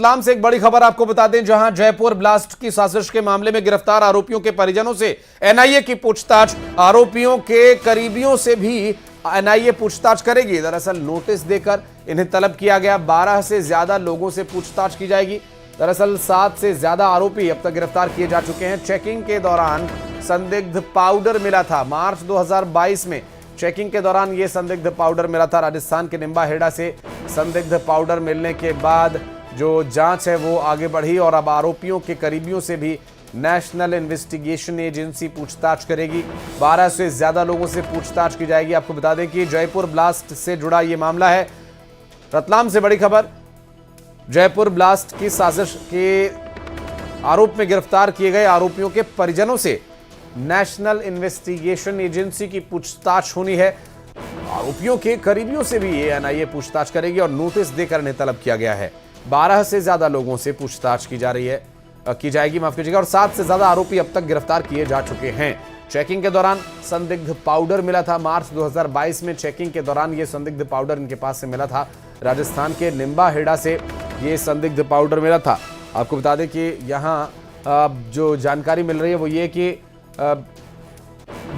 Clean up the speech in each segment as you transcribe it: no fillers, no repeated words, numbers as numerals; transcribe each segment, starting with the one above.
रतलाम से एक बड़ी खबर आपको बता दें, जहां जयपुर ब्लास्ट की साजिश के मामले में गिरफ्तार आरोपियों के परिजनों से एनआईए की पूछताछ, आरोपियों के करीबियों से भी एनआईए पूछताछ करेगी। दरअसल नोटिस देकर इन्हें तलब किया गया। 12 से ज्यादा लोगों से पूछताछ की जाएगी। दरअसल 7 से ज्यादा आरोपी अब तक गिरफ्तार किए जा चुके हैं। चेकिंग के दौरान संदिग्ध पाउडर मिला था। मार्च 2022 में चेकिंग के दौरान यह संदिग्ध पाउडर मिला था। राजस्थान के निम्बाहेड़ा से संदिग्ध पाउडर मिलने के बाद जो जांच है वो आगे बढ़ी और अब आरोपियों के करीबियों से भी नेशनल इन्वेस्टिगेशन एजेंसी पूछताछ करेगी। 12 से ज्यादा लोगों से पूछताछ की जाएगी। आपको बता दें कि जयपुर ब्लास्ट से जुड़ा ये मामला है। रतलाम से बड़ी खबर, जयपुर ब्लास्ट की साजिश के आरोप में गिरफ्तार किए गए आरोपियों के परिजनों से नेशनल इन्वेस्टिगेशन एजेंसी की पूछताछ होनी है। आरोपियों के करीबियों से भी ये एनआईए पूछताछ करेगी और नोटिस देकर इन्हें तलब किया गया है। 12 से ज्यादा लोगों से पूछताछ की जाएगी, माफ कीजिएगा, और 7 से ज्यादा आरोपी अब तक गिरफ्तार किए जा चुके हैं। चेकिंग के दौरान संदिग्ध पाउडर मिला था। मार्च 2022 में चेकिंग के दौरान यह संदिग्ध पाउडर इनके पास से मिला था। राजस्थान के निम्बाहेड़ा से यह संदिग्ध पाउडर मिला था। आपको बता दें कि यहाँ जो जानकारी मिल रही है वो ये कि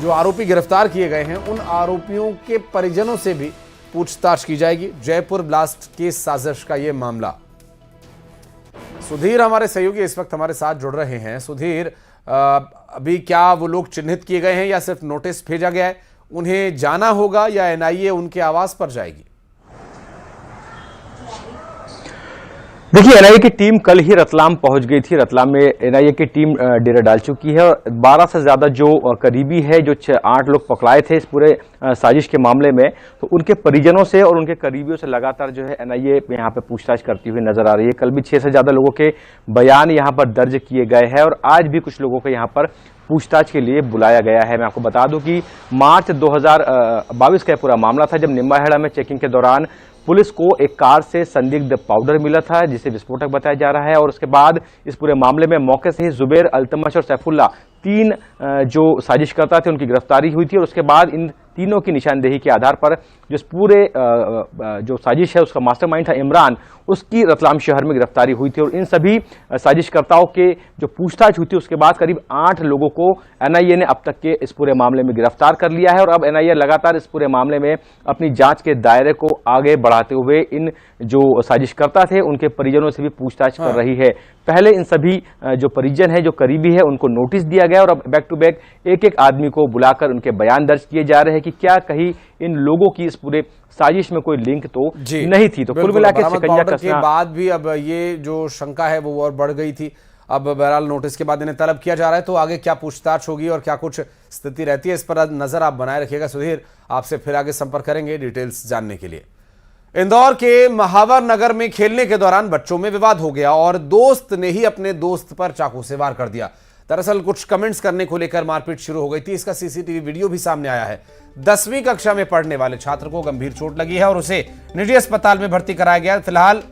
जो आरोपी गिरफ्तार किए गए हैं उन आरोपियों के परिजनों से भी पूछताछ की जाएगी। जयपुर ब्लास्ट की साजिश का यह मामला। सुधीर हमारे सहयोगी इस वक्त हमारे साथ जुड़ रहे हैं। सुधीर, अभी क्या वो लोग चिन्हित किए गए हैं या सिर्फ नोटिस भेजा गया है? उन्हें जाना होगा या एनआईए उनके आवास पर जाएगी? देखिए, एनआईए की टीम कल ही रतलाम पहुंच गई थी। रतलाम में एनआईए की टीम डेरा डाल चुकी है और 12 से ज्यादा जो करीबी है, जो 8 लोग पकड़ाए थे इस पूरे साजिश के मामले में, तो उनके परिजनों से और उनके करीबियों से लगातार जो है एनआईए यहाँ पे पूछताछ करती हुई नजर आ रही है। कल भी 6 से ज्यादा लोगों के बयान यहाँ पर दर्ज किए गए हैं और आज भी कुछ लोगों को यहाँ पर पूछताछ के लिए बुलाया गया है। मैं आपको बता दूं कि मार्च 2022 का पूरा मामला था, जब निम्बाहेड़ा में चेकिंग के दौरान पुलिस को एक कार से संदिग्ध पाउडर मिला था जिसे विस्फोटक बताया जा रहा है। और उसके बाद इस पूरे मामले में मौके से ही जुबैर, अल्तमश और सैफुल्ला 3 जो साजिशकर्ता थे उनकी गिरफ्तारी हुई थी। और उसके बाद इन तीनों की निशानदेही के आधार पर जो इस पूरे जो साजिश है उसका मास्टरमाइंड था इमरान, उसकी रतलाम शहर में गिरफ्तारी हुई थी। और इन सभी साजिशकर्ताओं के जो पूछताछ हुई थी उसके बाद करीब 8 लोगों को एनआईए ने अब तक के इस पूरे मामले में गिरफ्तार कर लिया है। और अब एनआईए लगातार इस पूरे मामले में अपनी जांच के दायरे को आगे बढ़ाते हुए इन जो साजिशकर्ता थे उनके परिजनों से भी पूछताछ कर रही है। पहले इन सभी जो परिजन है, जो करीबी है, उनको नोटिस दिया गया और अब बैक टू बैक एक आदमी को बुलाकर उनके बयान दर्ज किए जा रहे हैं कि क्या कहीं इन लोगों की इस पूरे साजिश में कोई लिंक तो नहीं थी। तो कुल मिलाकर शिकंजा कसना के बाद भी अब ये जो शंका है वो और बढ़ गई थी। अब बहरहाल नोटिस के बाद इन्हें तलब किया जा रहा है, तो आगे क्या पूछताछ होगी और क्या कुछ स्थिति रहती है, इस पर नजर आप बनाए रखिएगा। सुधीर, आपसे फिर आगे संपर्क करेंगे डिटेल्स जानने के लिए। इंदौर के महावर नगर में खेलने के दौरान बच्चों में विवाद हो गया और दोस्त ने ही अपने दोस्त पर चाकू से वार कर दिया। दरअसल कुछ कमेंट्स करने को लेकर मारपीट शुरू हो गई थी। इसका सीसीटीवी वीडियो भी सामने आया है। 10वीं कक्षा में पढ़ने वाले छात्र को गंभीर चोट लगी है और उसे निजी अस्पताल में भर्ती कराया गया। फिलहाल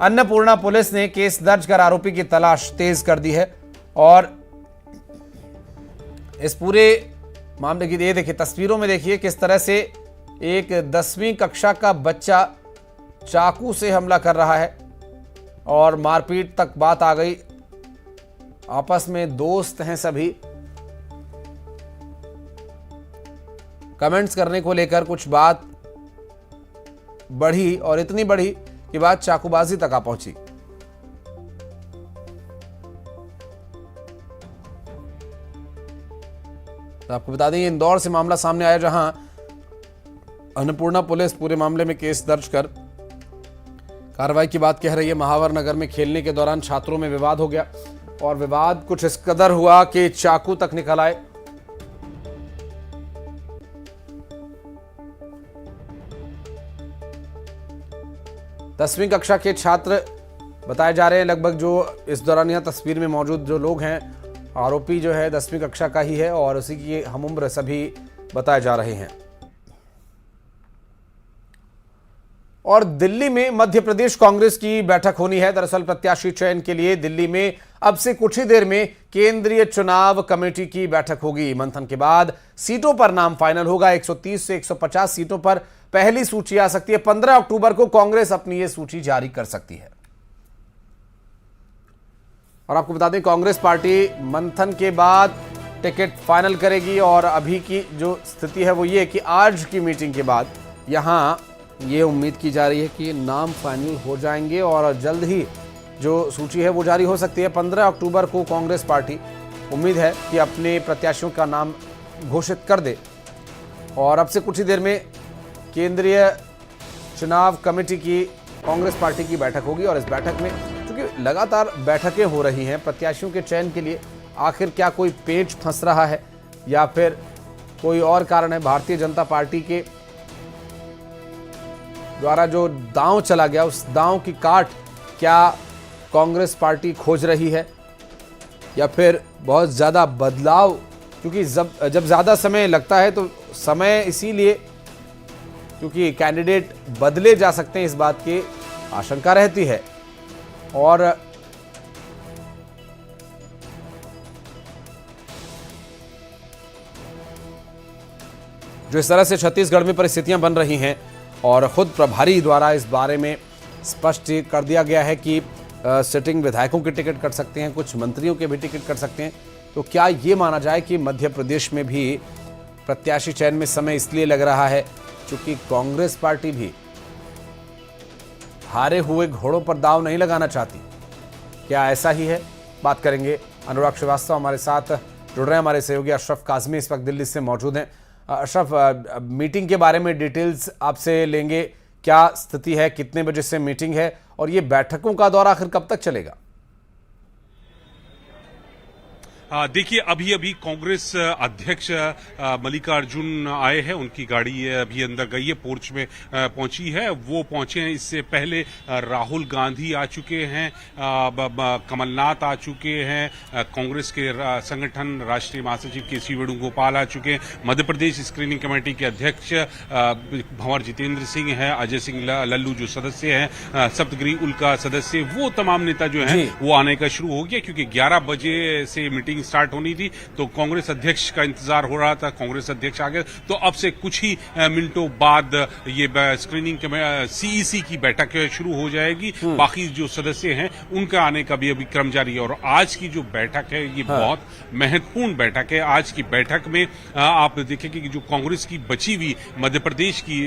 अन्नपूर्णा पुलिस ने केस दर्ज कर आरोपी की तलाश तेज कर दी है। और इस पूरे मामले की ये देखिए, तस्वीरों में देखिए किस तरह से एक 10वीं कक्षा का बच्चा चाकू से हमला कर रहा है और मारपीट तक बात आ गई। आपस में दोस्त हैं सभी। कमेंट्स करने को लेकर कुछ बात बढ़ी और इतनी बढ़ी कि बात चाकूबाजी तक आ पहुंची। तो आपको बता दें ये इंदौर से मामला सामने आया, जहां अन्नपूर्णा पुलिस पूरे मामले में केस दर्ज कर कार्रवाई की बात कह रही है। महावर नगर में खेलने के दौरान छात्रों में विवाद हो गया और विवाद कुछ इस कदर हुआ कि चाकू तक निकल आए। दसवीं कक्षा के छात्र बताए जा रहे हैं लगभग, जो इस दौरान यहां तस्वीर में मौजूद जो लोग हैं, आरोपी जो है 10वीं कक्षा का ही है और उसी की हमउम्र सभी बताए जा रहे हैं। और दिल्ली में मध्य प्रदेश कांग्रेस की बैठक होनी है। दरअसल प्रत्याशी चयन के लिए दिल्ली में अब से कुछ ही देर में केंद्रीय चुनाव कमेटी की बैठक होगी। मंथन के बाद सीटों पर नाम फाइनल होगा। 130 से 150 सीटों पर पहली सूची आ सकती है। 15 अक्टूबर को कांग्रेस अपनी ये सूची जारी कर सकती है। और आपको बता दें कांग्रेस पार्टी मंथन के बाद टिकट फाइनल करेगी और अभी की जो स्थिति है वो ये कि आज की मीटिंग के बाद यहाँ ये उम्मीद की जा रही है कि नाम फाइनल हो जाएंगे और जल्द ही जो सूची है वो जारी हो सकती है। 15 अक्टूबर को कांग्रेस पार्टी उम्मीद है कि अपने प्रत्याशियों का नाम घोषित कर दे और अब से कुछ ही देर में केंद्रीय चुनाव कमेटी की कांग्रेस पार्टी की बैठक होगी और इस बैठक में क्योंकि लगातार बैठकें हो रही हैं प्रत्याशियों के चयन के लिए, आखिर क्या कोई पेच फंस रहा है या फिर कोई और कारण है। भारतीय जनता पार्टी के द्वारा जो दांव चला गया उस दांव की काट क्या कांग्रेस पार्टी खोज रही है या फिर बहुत ज्यादा बदलाव, क्योंकि जब ज्यादा समय लगता है तो समय इसीलिए क्योंकि कैंडिडेट बदले जा सकते हैं, इस बात की आशंका रहती है। और जो इस तरह से छत्तीसगढ़ में परिस्थितियां बन रही हैं और खुद प्रभारी द्वारा इस बारे में स्पष्ट कर दिया गया है कि सिटिंग विधायकों के टिकट कट सकते हैं, कुछ मंत्रियों के भी टिकट कट सकते हैं, तो क्या ये माना जाए कि मध्य प्रदेश में भी प्रत्याशी चयन में समय इसलिए लग रहा है क्योंकि कांग्रेस पार्टी भी हारे हुए घोड़ों पर दांव नहीं लगाना चाहती? क्या ऐसा ही है? बात करेंगे। अनुराग श्रीवास्तव हमारे साथ जुड़ रहे हैं, हमारे सहयोगी अशरफ काजमी इस वक्त दिल्ली से मौजूद हैं। अशरफ, मीटिंग के बारे में डिटेल्स आपसे लेंगे, क्या स्थिति है, कितने बजे से मीटिंग है और ये बैठकों का दौर आखिर कब तक चलेगा? देखिए, अभी कांग्रेस अध्यक्ष मल्लिकार्जुन आए हैं, उनकी गाड़ी अभी अंदर गई है, पोर्च में पहुंची है। वो पहुंचे हैं, इससे पहले राहुल गांधी आ चुके हैं, कमलनाथ आ चुके हैं, कांग्रेस के संगठन राष्ट्रीय महासचिव के.सी. वेणुगोपाल आ चुके हैं, मध्य प्रदेश स्क्रीनिंग कमेटी के अध्यक्ष भंवर जितेंद्र सिंह हैं, अजय सिंह लल्लू जो सदस्य हैं, सप्तगिरी उल्का सदस्य, वो तमाम नेता जो हैं वो आने का शुरू हो गया क्योंकि 11 बजे से मीटिंग स्टार्ट होनी थी तो कांग्रेस अध्यक्ष का इंतजार हो रहा था। कांग्रेस अध्यक्ष आ गए तो अब से कुछ ही मिनटों बाद ये स्क्रीनिंग सीईसी की बैठक शुरू हो जाएगी। बाकी जो सदस्य हैं उनका आने का भी अभी क्रम जारी है और आज की जो बैठक है ये बहुत महत्वपूर्ण बैठक है। आज की बैठक में आप देखेंगे कि जो कांग्रेस की बची हुई मध्य प्रदेश की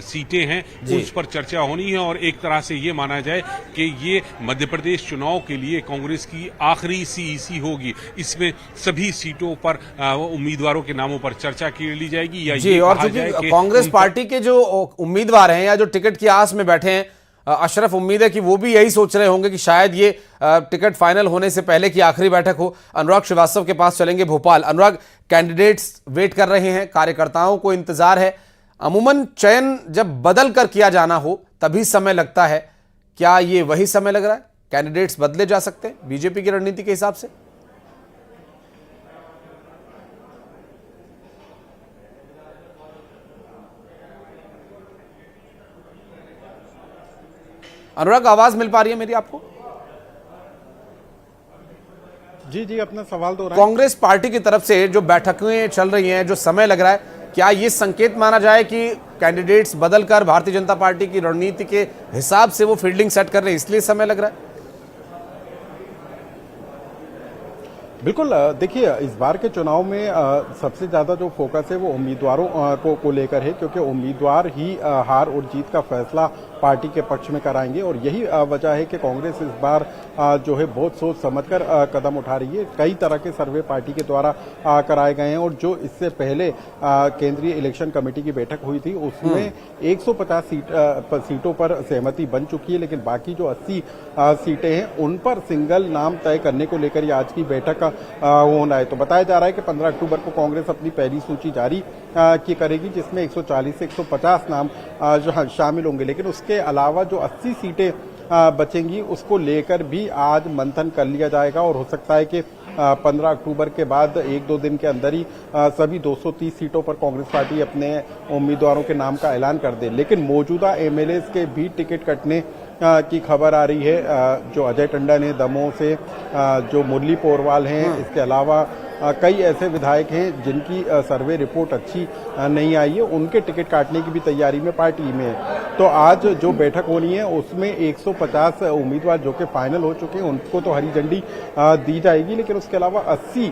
सीटें हैं उस पर चर्चा होनी है और एक तरह से ये माना जाए कि ये मध्य प्रदेश चुनाव के लिए कांग्रेस की आखिरी सीईसी होगी। इसमें सभी सीटों पर उम्मीदवारों के नामों पर चर्चा की ली जाएगी। या जी, और चूंकि कांग्रेस पार्टी के जो उम्मीदवार हैं या जो टिकट की आस में बैठे हैं, अशरफ, उम्मीद है कि वो भी यही सोच रहे होंगे कि शायद ये टिकट फाइनल होने से पहले की आखिरी बैठक हो। अनुराग श्रीवास्तव के पास चलेंगे भोपाल। अनुराग, कैंडिडेट्स वेट कर रहे हैं, कार्यकर्ताओं को इंतजार है। अमूमन चयन जब बदल कर किया जाना हो तभी समय लगता है, क्या ये वही समय लग रहा है? कैंडिडेट्स बदले जा सकते हैं बीजेपी की रणनीति के हिसाब से? अनुराग, आवाज मिल पा रही है मेरी आपको? जी, अपना सवाल दोहराएं। कांग्रेस पार्टी की तरफ से जो बैठकें चल रही हैं, जो समय लग रहा है, क्या ये संकेत माना जाए कि कैंडिडेट्स बदलकर भारतीय जनता पार्टी की रणनीति के हिसाब से वो फील्डिंग सेट कर रहे हैं, इसलिए समय लग रहा है? बिल्कुल, देखिए, इस बार के चुनाव में सबसे ज्यादा जो फोकस है वो उम्मीदवारों को लेकर है क्योंकि उम्मीदवार ही हार और जीत का फैसला पार्टी के पक्ष में कराएंगे और यही वजह है कि कांग्रेस इस बार जो है बहुत सोच समझकर कदम उठा रही है। कई तरह के सर्वे पार्टी के द्वारा कराए गए हैं और जो इससे पहले केंद्रीय इलेक्शन कमेटी की बैठक हुई थी उसमें 150 सीटों पर सहमति बन चुकी है, लेकिन बाकी जो 80 सीटें हैं उन पर सिंगल नाम तय करने को लेकर ही आज की बैठक होना है। तो बताया जा रहा है कि 15 अक्टूबर को कांग्रेस अपनी पहली सूची जारी की करेगी जिसमें 140 से 150 नाम शामिल होंगे, लेकिन उसके अलावा जो 80 सीटें बचेंगी उसको लेकर भी आज मंथन कर लिया जाएगा और हो सकता है कि 15 अक्टूबर के बाद 1-2 दिन के अंदर ही सभी 230 सीटों पर कांग्रेस पार्टी अपने उम्मीदवारों के नाम का ऐलान कर दे। लेकिन मौजूदा एमएलए के भी टिकट कटने की खबर आ रही है। जो अजय टंडन है दमोह से, जो मुरली पोरवाल हैं, इसके अलावा कई ऐसे विधायक हैं जिनकी सर्वे रिपोर्ट अच्छी नहीं आई है, उनके टिकट काटने की भी तैयारी में पार्टी में है। तो आज जो बैठक होनी है उसमें 150 उम्मीदवार जो कि फाइनल हो चुके हैं उनको तो हरी झंडी दी जाएगी, लेकिन उसके अलावा 80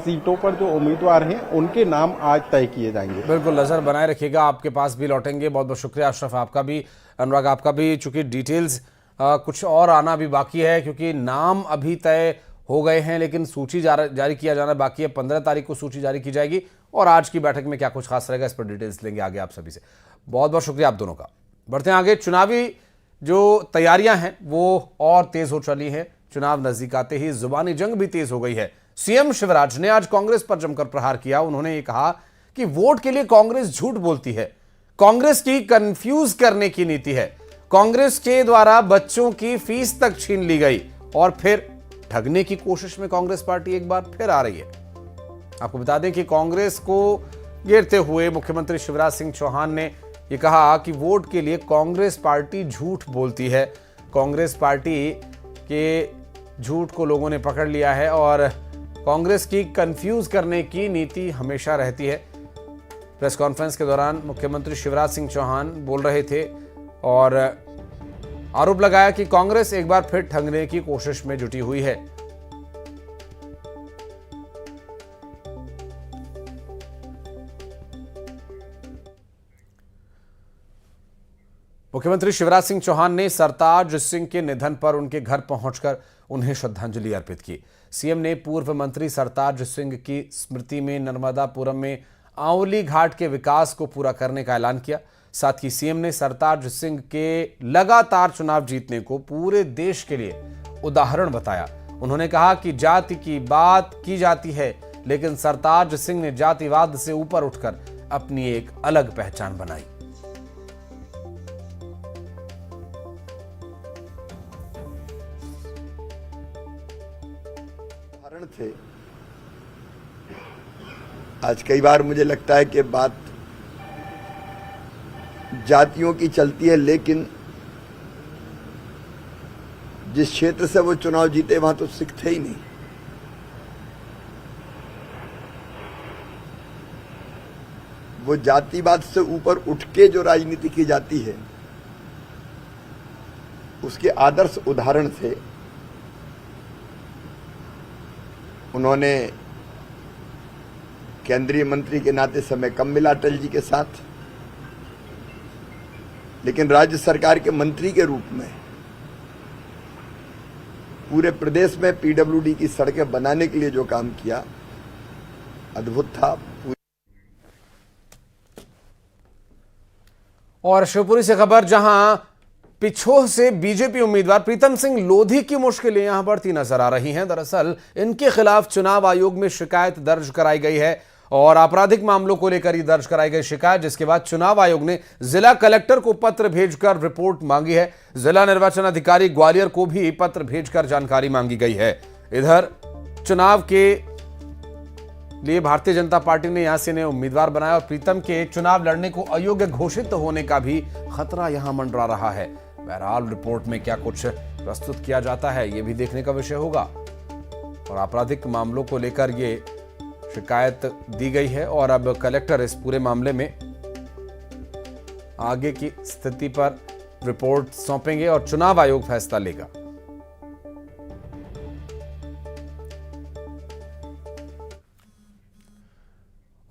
सीटों पर जो उम्मीदवार हैं उनके नाम आज तय किए जाएंगे। बिल्कुल, नजर बनाए रखिएगा, आपके पास भी लौटेंगे। बहुत बहुत शुक्रिया अशरफ, आपका भी, अनुराग आपका भी। चूंकि डिटेल्स कुछ और आना भी बाकी है, क्योंकि नाम अभी तय हो गए हैं लेकिन सूची जारी किया जाना बाकी है। 15 तारीख को सूची जारी की जाएगी और आज की बैठक में क्या कुछ खास रहेगा इस पर डिटेल्स लेंगे आगे आप सभी से। बहुत बहुत शुक्रिया आप दोनों का। बढ़ते हैं आगे। चुनावी जो तैयारियां हैं वो और तेज हो चली है। चुनाव नजदीक आते ही जुबानी जंग भी तेज हो गई है। सीएम शिवराज ने आज कांग्रेस पर जमकर प्रहार किया। उन्होंने ये कहा कि वोट के लिए कांग्रेस झूठ बोलती है, कांग्रेस की कंफ्यूज करने की नीति है, कांग्रेस के द्वारा बच्चों की फीस तक छीन ली गई और फिर ठगने की कोशिश में कांग्रेस पार्टी एक बार फिर आ रही है। आपको बता दें कि कांग्रेस को घेरते हुए मुख्यमंत्री शिवराज सिंह चौहान ने यह कहा कि वोट के लिए कांग्रेस पार्टी झूठ बोलती है। कांग्रेस पार्टी के झूठ को लोगों ने पकड़ लिया है और कांग्रेस की कंफ्यूज करने की नीति हमेशा रहती है। प्रेस कॉन्फ्रेंस के दौरान मुख्यमंत्री शिवराज सिंह चौहान बोल रहे थे और आरोप लगाया कि कांग्रेस एक बार फिर ठगने की कोशिश में जुटी हुई है। मुख्यमंत्री शिवराज सिंह चौहान ने सरताज सिंह के निधन पर उनके घर पहुंचकर उन्हें श्रद्धांजलि अर्पित की। सीएम ने पूर्व मंत्री सरताज सिंह की स्मृति में नर्मदापुरम में आंवली घाट के विकास को पूरा करने का ऐलान किया। साथ ही सीएम ने सरताज सिंह के लगातार चुनाव जीतने को पूरे देश के लिए उदाहरण बताया। उन्होंने कहा कि जाति की बात की जाती है, लेकिन सरताज सिंह ने जातिवाद से ऊपर उठकर अपनी एक अलग पहचान बनाई। उदाहरण थे। आज कई बार मुझे लगता है कि बात जातियों की चलती है, लेकिन जिस क्षेत्र से वो चुनाव जीते वहां तो सिख थे ही नहीं। वो जातिवाद से ऊपर उठ के जो राजनीति की जाती है उसके आदर्श उदाहरण थे। उन्होंने केंद्रीय मंत्री के नाते समय कम मिला अटल जी के साथ, लेकिन राज्य सरकार के मंत्री के रूप में पूरे प्रदेश में पीडब्ल्यूडी की सड़कें बनाने के लिए जो काम किया अद्भुत था। और शिवपुरी से खबर, जहां पिछोह से बीजेपी उम्मीदवार प्रीतम सिंह लोधी की मुश्किलें यहां बढ़ती नजर आ रही हैं। दरअसल इनके खिलाफ चुनाव आयोग में शिकायत दर्ज कराई गई है और आपराधिक मामलों को लेकर ही दर्ज कराई गई शिकायत, जिसके बाद चुनाव आयोग ने जिला कलेक्टर को पत्र भेजकर रिपोर्ट मांगी है। जिला निर्वाचन अधिकारी ग्वालियर को भी पत्र भेजकर जानकारी मांगी गई है। इधर चुनाव के लिए भारतीय जनता पार्टी ने यहां से इन्हें उम्मीदवार बनाया और प्रीतम के चुनाव लड़ने को अयोग्य घोषित होने का भी खतरा यहां मंडरा रहा है। बहरहाल रिपोर्ट में क्या कुछ प्रस्तुत किया जाता है यह भी देखने का विषय होगा। और आपराधिक मामलों को लेकर ये शिकायत दी गई है और अब कलेक्टर इस पूरे मामले में आगे की स्थिति पर रिपोर्ट सौंपेंगे और चुनाव आयोग फैसला लेगा।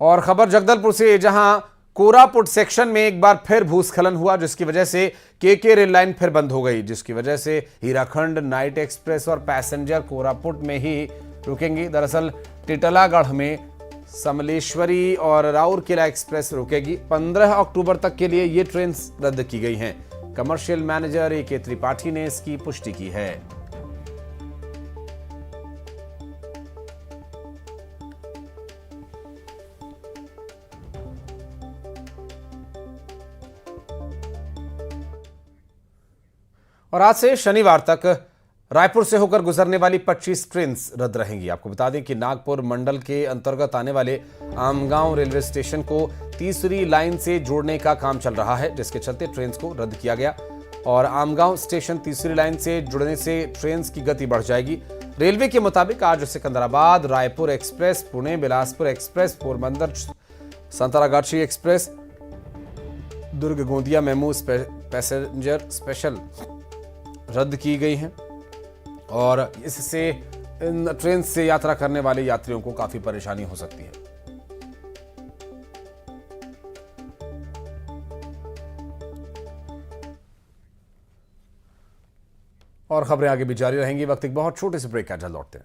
और खबर जगदलपुर से, जहां कोरापुट सेक्शन में एक बार फिर भूस्खलन हुआ, जिसकी वजह से केके रेल लाइन फिर बंद हो गई, जिसकी वजह से हीराखंड, नाइट एक्सप्रेस और पैसेंजर कोरापुट में ही रुकेंगी। दरअसल टिटलागढ़ में समलेश्वरी और राउरकेला एक्सप्रेस रुकेगी। 15 अक्टूबर तक के लिए ये ट्रेन रद्द की गई हैं। कमर्शियल मैनेजर ए के त्रिपाठी ने इसकी पुष्टि की है। और आज से शनिवार तक रायपुर से होकर गुजरने वाली 25 ट्रेन रद्द रहेंगी। आपको बता दें कि नागपुर मंडल के अंतर्गत आने वाले आमगांव रेलवे स्टेशन को तीसरी लाइन से जोड़ने का काम चल रहा है, जिसके चलते ट्रेन को रद्द किया गया और आमगांव स्टेशन तीसरी लाइन से जुड़ने से ट्रेन की गति बढ़ जाएगी। रेलवे के मुताबिक आज Secunderabad Raipur express, Pune Bilaspur express, Porbandar Santragachi express, Durg Gondia MEMU passenger special रद्द की गई हैं और इससे इन ट्रेन से यात्रा करने वाले यात्रियों को काफी परेशानी हो सकती है। और खबरें आगे भी जारी रहेंगी। वक्त एक बहुत छोटे से ब्रेक का, जल्द लौटते हैं।